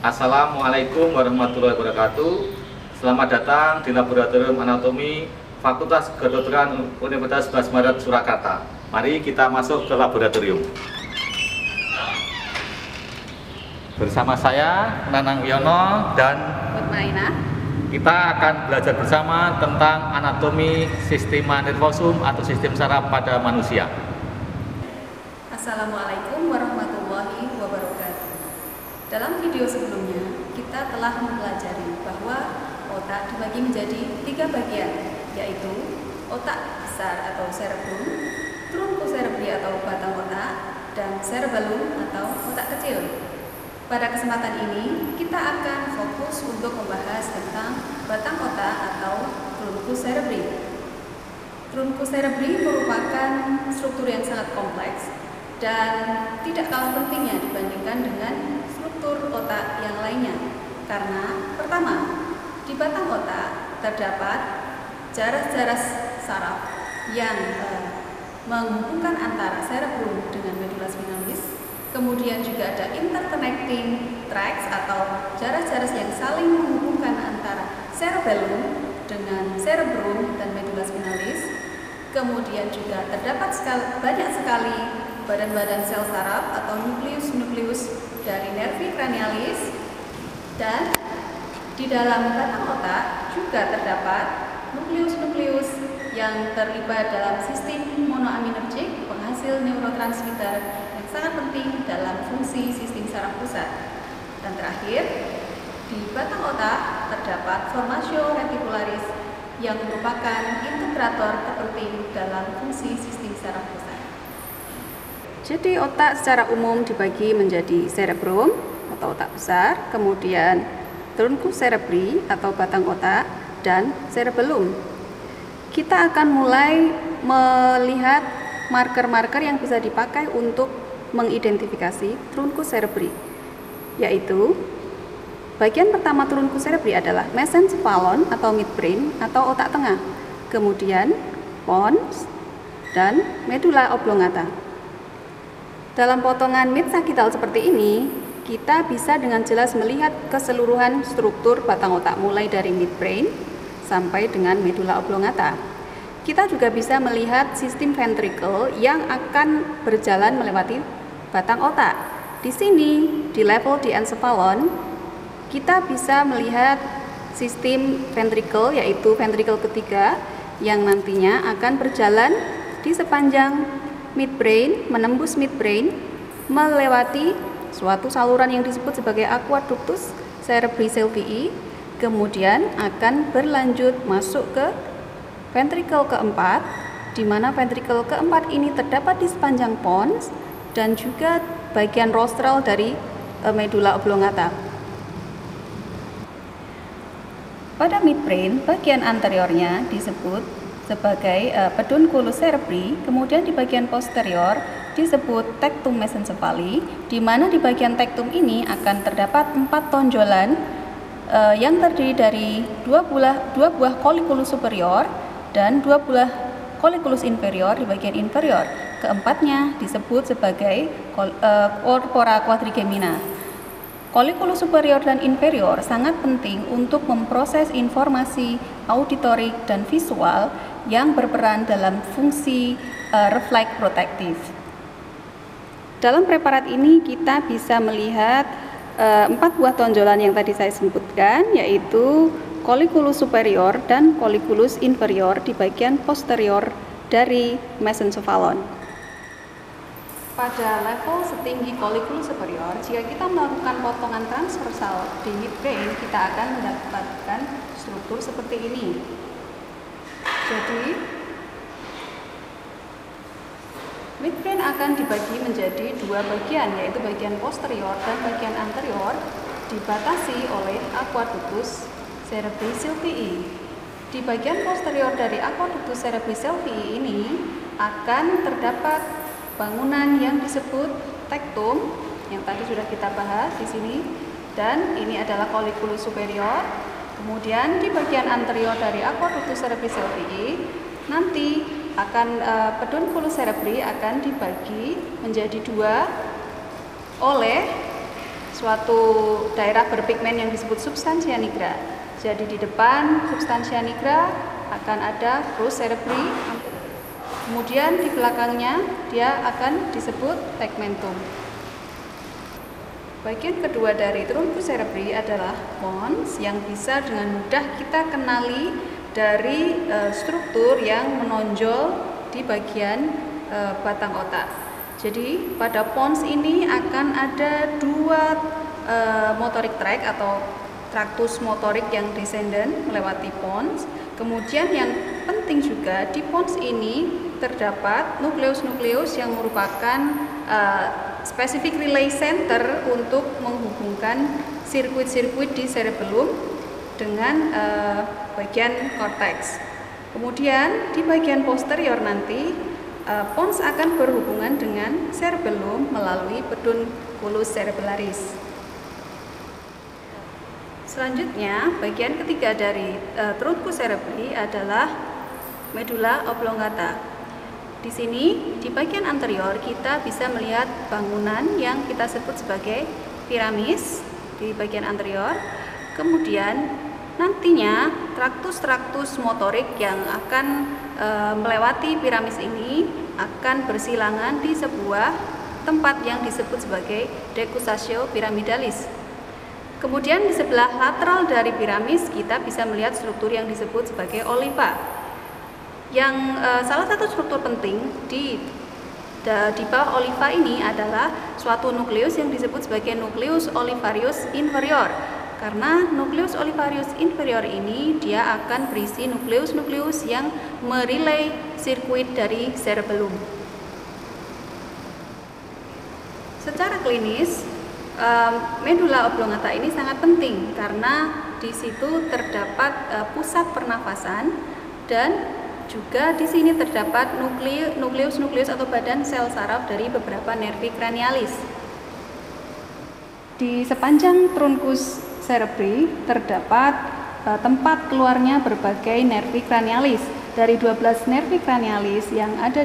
Assalamualaikum warahmatullahi wabarakatuh. Selamat datang di Laboratorium Anatomi Fakultas Kedokteran Universitas 11 Maret Surakarta. Mari kita masuk ke laboratorium. Bersama saya, Nanang Wiono dan Maina. Kita akan belajar bersama tentang anatomi sistema nervosum atau sistem saraf pada manusia. Assalamualaikum warahmatullahi wabarakatuh. Dalam video sebelumnya, kita telah mempelajari bahwa otak dibagi menjadi 3 bagian, yaitu otak besar atau cerebrum, truncus cerebri atau batang otak, dan cerebellum atau otak kecil. Pada kesempatan ini, kita akan fokus untuk membahas tentang batang otak atau truncus cerebri. Truncus cerebri merupakan struktur yang sangat kompleks dan tidak kalah pentingnya dibandingkan dengan struktur otak yang lainnya. Karena pertama, di batang otak terdapat jaras-jaras saraf yang menghubungkan antara cerebrum dengan medula spinalis. Kemudian juga ada interconnecting tracts atau jaras-jaras yang saling menghubungkan antara cerebellum dengan cerebrum dan medula spinalis. Kemudian juga terdapat banyak sekali badan-badan sel saraf atau nukleus-nukleus dari nervi cranialis, dan di dalam batang otak juga terdapat nukleus-nukleus yang terlibat dalam sistem monoaminergik penghasil neurotransmitter yang sangat penting dalam fungsi sistem saraf pusat. Dan terakhir, di batang otak terdapat formatio reticularis yang merupakan integrator terpenting dalam fungsi sistem saraf pusat. Jadi otak secara umum dibagi menjadi cerebrum atau otak besar, kemudian truncus cerebri atau batang otak, dan cerebellum. Kita akan mulai melihat marker-marker yang bisa dipakai untuk mengidentifikasi truncus cerebri, yaitu bagian pertama truncus cerebri adalah mesencephalon atau midbrain atau otak tengah, kemudian pons, dan medulla oblongata. Dalam potongan mid sagittal seperti ini, kita bisa dengan jelas melihat keseluruhan struktur batang otak mulai dari midbrain sampai dengan medulla oblongata. Kita juga bisa melihat sistem ventricle yang akan berjalan melewati batang otak. Di sini, di level di encephalon, kita bisa melihat sistem ventricle, yaitu ventricle ketiga yang nantinya akan berjalan di sepanjang midbrain, menembus midbrain, melewati suatu saluran yang disebut sebagai aqueductus cerebri sylvii, kemudian akan berlanjut masuk ke ventricle keempat, di mana ventricle keempat ini terdapat di sepanjang pons dan juga bagian rostral dari medulla oblongata. Pada midbrain, bagian anteriornya disebut sebagai pedunculus cerebri, kemudian di bagian posterior disebut tectum mesencephali, di mana di bagian tectum ini akan terdapat 4 tonjolan yang terdiri dari dua buah colliculus superior dan 2 buah colliculus inferior di bagian inferior. Keempatnya disebut sebagai corpora quadrigemina. Colliculus superior dan inferior sangat penting untuk memproses informasi auditorik dan visual yang berperan dalam fungsi refleks protektif. Dalam preparat ini kita bisa melihat 4 buah tonjolan yang tadi saya sebutkan, yaitu colliculus superior dan colliculus inferior di bagian posterior dari mesencephalon. Pada level setinggi colliculus superior, jika kita melakukan potongan transversal di midbrain, kita akan mendapatkan struktur seperti ini. Jadi, midbrain akan dibagi menjadi 2 bagian, yaitu bagian posterior dan bagian anterior, dibatasi oleh aqueductus cerebri sylvii. Di bagian posterior dari aqueductus cerebri sylvii ini akan terdapat bangunan yang disebut tectum yang tadi sudah kita bahas di sini, dan ini adalah colliculus superior. Kemudian di bagian anterior dari aqueductus cerebri sylvii nanti akan pedunculus cerebri akan dibagi menjadi 2 oleh suatu daerah berpigmen yang disebut substansia nigra. Jadi di depan substansia nigra akan ada rus cerebri, kemudian di belakangnya dia akan disebut tegmentum. Bagian kedua dari truncus cerebri adalah pons yang bisa dengan mudah kita kenali dari struktur yang menonjol di bagian batang otak. Jadi pada pons ini akan ada dua motorik tract atau traktus motorik yang descendant melewati pons. Kemudian yang penting juga di pons ini terdapat nukleus-nukleus yang merupakan specific relay center untuk menghubungkan sirkuit-sirkuit di cerebellum dengan bagian korteks. Kemudian di bagian posterior nanti pons akan berhubungan dengan cerebellum melalui pedunculus cerebellaris. Selanjutnya, bagian ketiga dari truncus cerebri adalah medulla oblongata. Di sini, di bagian anterior kita bisa melihat bangunan yang kita sebut sebagai piramis di bagian anterior. Kemudian nantinya traktus-traktus motorik yang akan melewati piramis ini akan bersilangan di sebuah tempat yang disebut sebagai decussatio pyramidalis. Kemudian di sebelah lateral dari piramis kita bisa melihat struktur yang disebut sebagai oliva. Yang salah satu struktur penting di bawah oliva ini adalah suatu nukleus yang disebut sebagai nukleus olivarius inferior. Karena nukleus olivarius inferior ini dia akan berisi nukleus-nukleus yang merelay sirkuit dari cerebellum. Secara klinis, medulla oblongata ini sangat penting karena di situ terdapat pusat pernafasan dan juga di sini terdapat nukleus-nukleus atau badan sel saraf dari beberapa nervi cranialis. Di sepanjang truncus cerebri terdapat tempat keluarnya berbagai nervi cranialis. Dari 12 nervi cranialis yang ada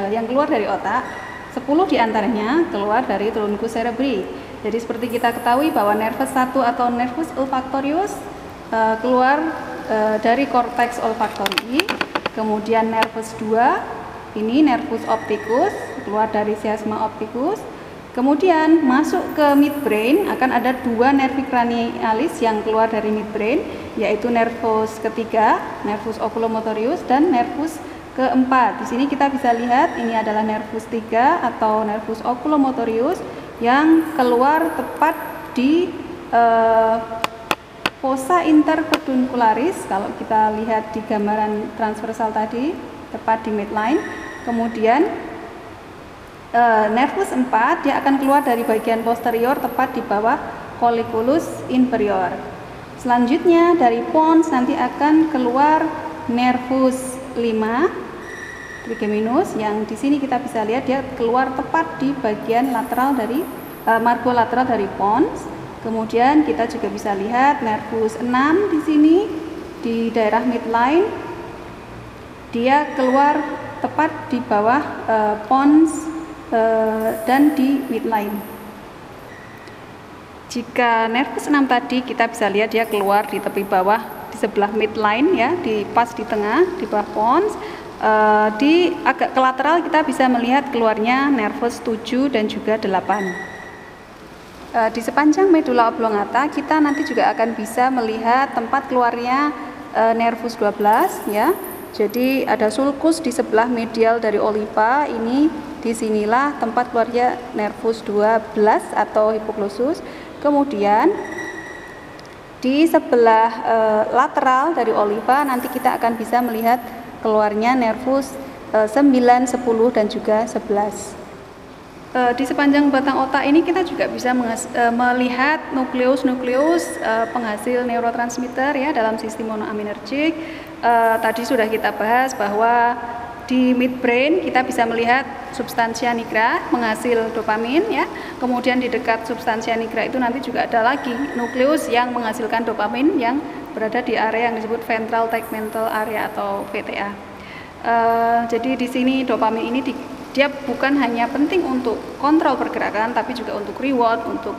yang keluar dari otak, 10 diantaranya keluar dari truncus cerebri. Jadi seperti kita ketahui bahwa nervus 1 atau nervus olfactorius keluar dari cortex olfactori, kemudian nervus 2 ini nervus opticus keluar dari chiasma opticus, kemudian masuk ke midbrain akan ada 2 nervi cranialis yang keluar dari midbrain, yaitu nervus ketiga, nervus oculomotorius, dan nervus keempat. Di sini kita bisa lihat ini adalah nervus 3 atau nervus oculomotorius yang keluar tepat di fossa interpeduncularis. Kalau kita lihat di gambaran transversal tadi, tepat di midline. Kemudian nervus 4 dia akan keluar dari bagian posterior tepat di bawah colliculus inferior. Selanjutnya dari pons nanti akan keluar nervus 5 trigeminus yang di sini kita bisa lihat dia keluar tepat di bagian lateral dari margo lateral dari pons. Kemudian kita juga bisa lihat nervus 6 di sini di daerah midline. Dia keluar tepat di bawah pons dan di midline. Jika nervus 6 tadi kita bisa lihat dia keluar di tepi bawah di sebelah midline ya, pas di tengah di bawah pons. Di agak ke lateral kita bisa melihat keluarnya nervus 7 dan juga 8. Di sepanjang medulla oblongata kita nanti juga akan bisa melihat tempat keluarnya nervus 12 ya. Jadi ada sulcus di sebelah medial dari oliva, ini disinilah tempat keluarnya nervus 12 atau hipoglossus. Kemudian di sebelah lateral dari oliva nanti kita akan bisa melihat keluarnya nervus 9, 10 dan juga 11. Di sepanjang batang otak ini kita juga bisa melihat nukleus-nukleus penghasil neurotransmitter ya dalam sistem monoaminergik. Tadi sudah kita bahas bahwa di midbrain kita bisa melihat substansia nigra menghasil dopamin ya. Kemudian di dekat substansia nigra itu nanti juga ada lagi nukleus yang menghasilkan dopamin yang berada di area yang disebut ventral tegmental area atau VTA. Jadi di sini dopamin ini dia bukan hanya penting untuk kontrol pergerakan, tapi juga untuk reward, untuk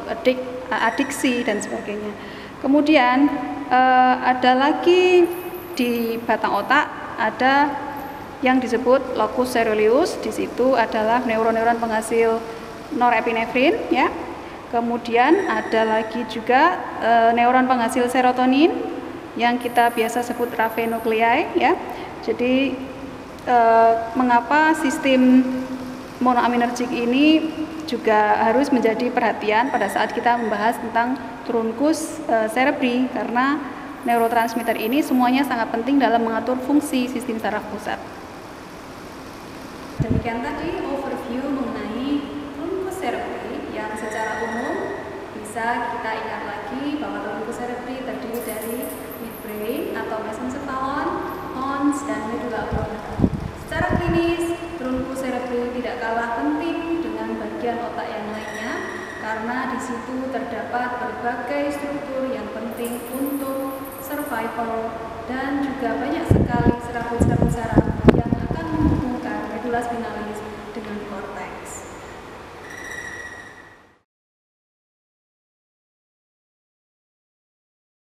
adiksi dan sebagainya. Kemudian ada lagi di batang otak ada yang disebut locus coeruleus. Di situ adalah neuron-neuron penghasil norepinefrin, ya. Kemudian ada lagi juga neuron penghasil serotonin yang kita biasa sebut raphe nuclei, ya. Jadi mengapa sistem monoaminergic ini juga harus menjadi perhatian pada saat kita membahas tentang truncus cerebri, karena neurotransmitter ini semuanya sangat penting dalam mengatur fungsi sistem saraf pusat. Demikian tadi overview mengenai truncus cerebri yang secara umum bisa kita ingat lagi bahwa truncus cerebri terdiri dari midbrain atau mesencephalon, pons, dan medulla oblongata. Secara klinis, truncus cerebri tidak kalah penting dengan bagian otak yang lainnya karena di situ terdapat berbagai struktur yang penting untuk survival dan juga banyak sekali serabut-serabut saraf